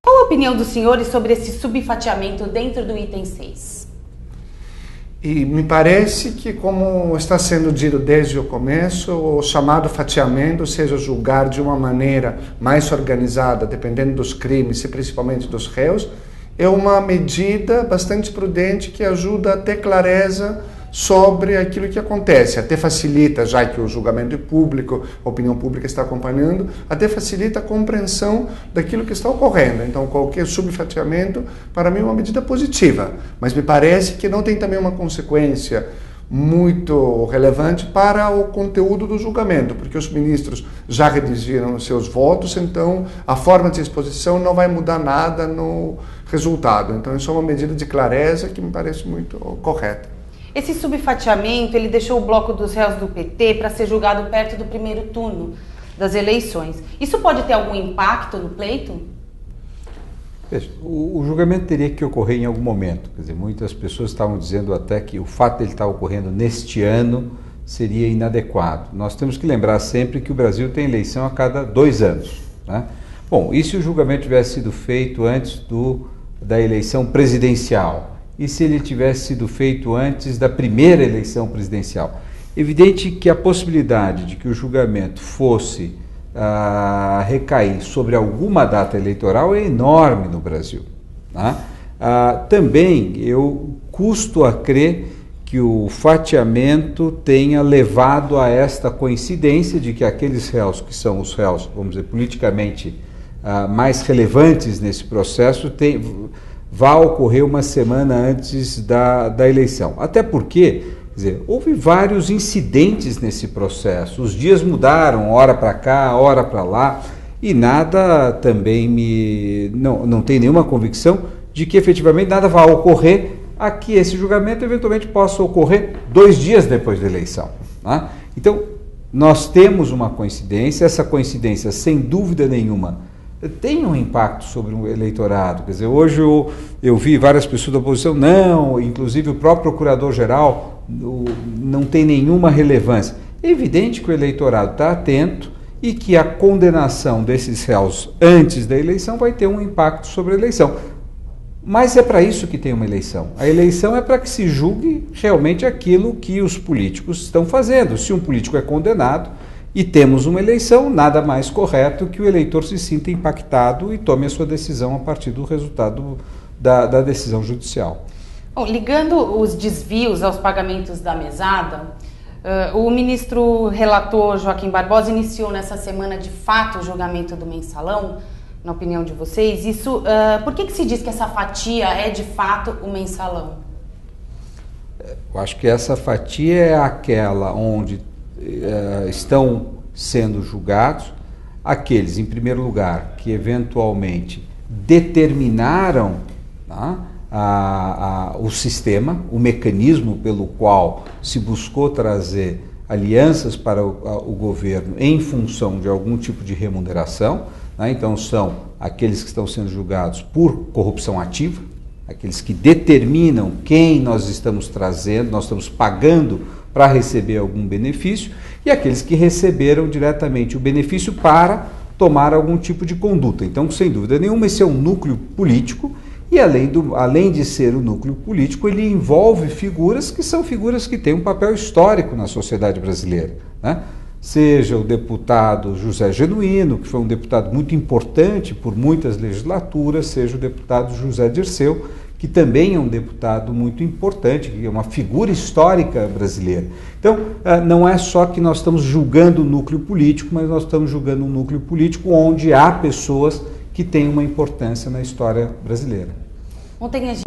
Qual a opinião dos senhores sobre esse subfatiamento dentro do item 6? E me parece que, como está sendo dito desde o começo, o chamado fatiamento, seja julgar de uma maneira mais organizada, dependendo dos crimes e principalmente dos réus, é uma medida bastante prudente que ajuda a ter clareza sobre aquilo que acontece, até facilita, já que o julgamento é público, a opinião pública está acompanhando, até facilita a compreensão daquilo que está ocorrendo. Então, qualquer subfatiamento, para mim, é uma medida positiva, mas me parece que não tem também uma consequência muito relevante para o conteúdo do julgamento, porque os ministros já redigiram os seus votos, então a forma de exposição não vai mudar nada no resultado. Então, isso é uma medida de clareza que me parece muito correta. Esse subfatiamento, ele deixou o bloco dos réus do PT para ser julgado perto do primeiro turno das eleições. Isso pode ter algum impacto no pleito? Veja, o julgamento teria que ocorrer em algum momento. Quer dizer, muitas pessoas estavam dizendo até que o fato de ele estar ocorrendo neste ano seria inadequado. Nós temos que lembrar sempre que o Brasil tem eleição a cada 2 anos, né? Bom, e se o julgamento tivesse sido feito antes da eleição presidencial? E se ele tivesse sido feito antes da primeira eleição presidencial? Evidente que a possibilidade de que o julgamento fosse recair sobre alguma data eleitoral é enorme no Brasil, né? Também eu custo a crer que o fatiamento tenha levado a esta coincidência de que aqueles réus que são os réus, vamos dizer, politicamente mais relevantes nesse processo vai ocorrer uma semana antes da eleição. Até porque, quer dizer, houve vários incidentes nesse processo. Os dias mudaram, hora para cá, hora para lá, e nada também não tem nenhuma convicção de que efetivamente nada vai ocorrer a que esse julgamento eventualmente possa ocorrer 2 dias depois da eleição, né? Então, nós temos uma coincidência, essa coincidência, sem dúvida nenhuma, tem um impacto sobre o eleitorado. Quer dizer, hoje eu vi várias pessoas da oposição, não, inclusive o próprio procurador-geral não tem nenhuma relevância. É evidente que o eleitorado está atento e que a condenação desses réus antes da eleição vai ter um impacto sobre a eleição. Mas é para isso que tem uma eleição. A eleição é para que se julgue realmente aquilo que os políticos estão fazendo. Se um político é condenado, e temos uma eleição, nada mais correto que o eleitor se sinta impactado e tome a sua decisão a partir do resultado da decisão judicial. Bom, ligando os desvios aos pagamentos da mesada, o ministro relator Joaquim Barbosa iniciou nessa semana de fato o julgamento do mensalão, na opinião de vocês. Isso, por que se diz que essa fatia é de fato o mensalão? Eu acho que essa fatia é aquela onde estão sendo julgados aqueles, em primeiro lugar, que eventualmente determinaram, né, o sistema, o mecanismo pelo qual se buscou trazer alianças para o governo em função de algum tipo de remuneração, né? Então são aqueles que estão sendo julgados por corrupção ativa, aqueles que determinam quem nós estamos trazendo, nós estamos pagando para receber algum benefício, e aqueles que receberam diretamente o benefício para tomar algum tipo de conduta. Então, sem dúvida nenhuma, esse é um núcleo político, e além de ser um núcleo político, ele envolve figuras que são figuras que têm um papel histórico na sociedade brasileira, né? Seja o deputado José Genuíno, que foi um deputado muito importante por muitas legislaturas, seja o deputado José Dirceu, que também é um deputado muito importante, que é uma figura histórica brasileira. Então, não é só que nós estamos julgando o núcleo político, mas nós estamos julgando um núcleo político onde há pessoas que têm uma importância na história brasileira. Ontem a gente...